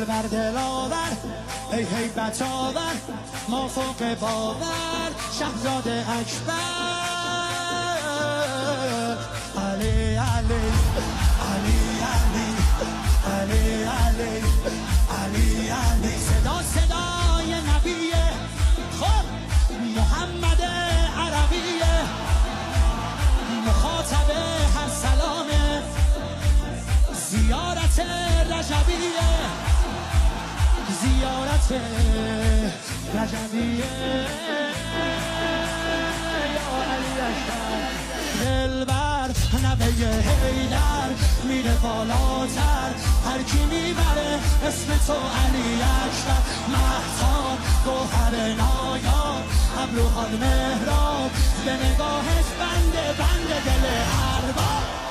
بر دلاور ای هیبت آور ما فوق باور شهزاد اکبر علی علی علی علی علی علی علی علی صدا صدای نبیه خب محمد عربیه مخاطب هر سلامه زیارت رجبیه زیارت رجبیه یا علی اشتر دلبر نبه حیدر میره بالاتر هر کی میبره اسم تو علی اشتر مهتاب گوهر نایاب ابروهای مهراب به نگاهش بنده دل ارباب